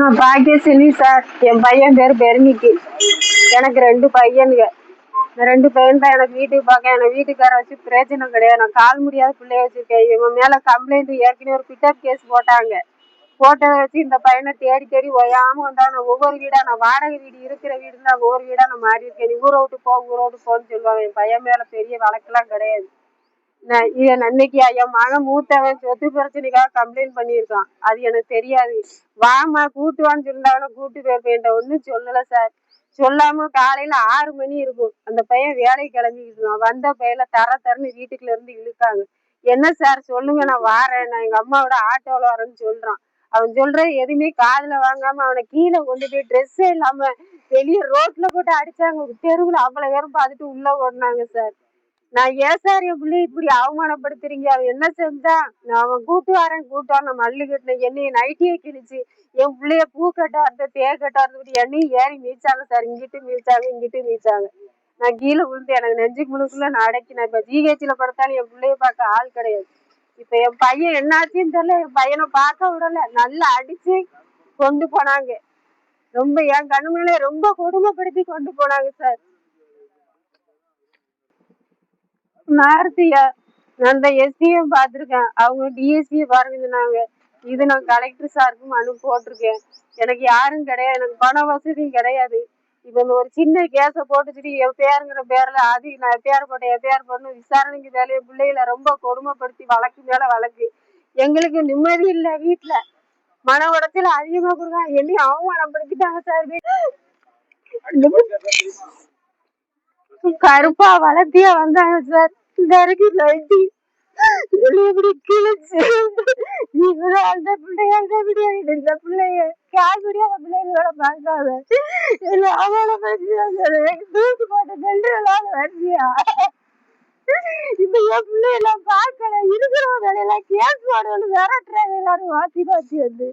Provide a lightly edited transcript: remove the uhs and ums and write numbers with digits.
நான் பாக்கியசினி சார். என் பையன் பேர் பெர்னிக்கு. எனக்கு 2 பையனுங்க. இந்த 2 பையன் தான் எனக்கு வீட்டுக்கு பார்க்க. எனக்கு வீட்டுக்கார வச்சு பிரயோஜனம் கிடையாது. நான் கால் முடியாத பிள்ளைய வச்சிருக்கேன். இவன் மேல கம்ப்ளைண்ட் ஏற்கனவே ஒரு பிட்டப் கேஸ் போட்டாங்க. போட்டதை வச்சு இந்த பையனை தேடி தேடி ஓயாம வந்தா நான் ஒவ்வொரு வீடா, நான் வாடகை வீடு இருக்கிற வீடு தான் ஒவ்வொரு வீடா நான் மாறி இருக்கேன். நீ ஊரை விட்டு போன்னு சொல்லுவாங்க. என் பையன் மேல பெரிய வழக்கெல்லாம் கிடையாது. அன்னைக்கு என் மகன் மூத்தவன் சொத்து பிரச்சனைக்காக கம்ப்ளைண்ட் பண்ணியிருக்கான். அது எனக்கு தெரியாது. வாமா கூட்டுவான்னு சொல்லிருந்தாங்கன்னா கூட்டு போயிருப்பேன். ஒன்னும் சொல்லல சார். சொல்லாம காலையில 6 மணி இருக்கும். அந்த பையன் வேலைக்கு கிளம்பிக்கிட்டு இருக்கான். வந்த பையில தரன்னு வீட்டுக்குள்ள இருந்து இழுக்காங்க. என்ன சார் சொல்லுங்க, நான் வாரேன், நான் எங்க அம்மாவோட ஆட்டோல வரேன்னு சொல்றான். அவன் சொல்ற எதுவுமே காதுல வாங்காம அவனை கீழே கொண்டு போய் ட்ரெஸ்ஸே இல்லாம வெளியே ரோட்ல போட்டு அடிச்சாங்க. தெருவுல அவ்வளவு பேரும் பார்த்துட்டு உள்ள ஓடினாங்க சார். நான் ஏன் சார் என் பிள்ளை இப்படி அவமானப்படுத்துறீங்க? அவன் என்ன செஞ்சான்? நான் அவன் கூட்டு வாரேன் நான் மல்லு கட்டினேன். என்னைய நைட்டியே கிழிச்சு என் பிள்ளைய பூ கட்டார்ந்து தேக்கட்டார்ந்து என்னையும் ஏறி மீச்சாங்க சார். இங்கிட்டு மீச்சாங்க. நான் கீழே விழுந்து எனக்கு நெஞ்சு முழுக்குள்ள நான் அடக்கினேன். இப்ப ஜிஹெச்ல படுத்தாலும் என் பிள்ளைய பார்க்க ஆள் கிடையாது. இப்ப என் பையன் என்னாச்சுன்னு தெரியல. என் பையனை பார்க்க விடல. நல்லா அடிச்சு கொண்டு போனாங்க. ரொம்ப என் கண்ணு மேலே ரொம்ப கொடுமைப்படுத்தி கொண்டு போனாங்க சார். நார்த்தியா நான் இந்த எஸ்டியும் பார்த்துருக்கேன். அவங்க டிஎஸ்பியை பாருங்க சொன்னாங்க. இது நான் கலெக்டர் சாருக்கும் மனு போட்டிருக்கேன். எனக்கு யாரும் கிடையாது, எனக்கு பண வசதியும் கிடையாது. இப்போ ஒரு சின்ன கேஸை போட்டுச்சுட்டு என் பேருங்கிற பேர்ல அது நான் எஃப்ஐஆர் போட்டு விசாரணைக்கு வேலையை பிள்ளைகளை ரொம்ப கொடுமைப்படுத்தி வழக்கு மேல வழக்கு. எங்களுக்கு நிம்மதி இல்லை. வீட்டுல மன உடச்சல் அதிகமா கொடுக்காங்க. என்னையும் அவமானப்படுத்திட்டாங்க சார். கருப்பா வளர்த்தியா வந்தாங்க சார். இந்த வரைக்கும் நைட்டி எப்படி கிழிச்சு அந்த பிள்ளைய இந்த பிள்ளைய கால் முடியாத பிள்ளைகளோட பார்க்காத தூக்கி போட்ட நெல்லுகளால வருதியா? இப்ப என் பிள்ளையெல்லாம் பார்க்கல. இருக்கிறவங்க எல்லாம் கேஸ் போடணும்னு விரட்டுறாங்க. எல்லாரும் வாத்தி வந்து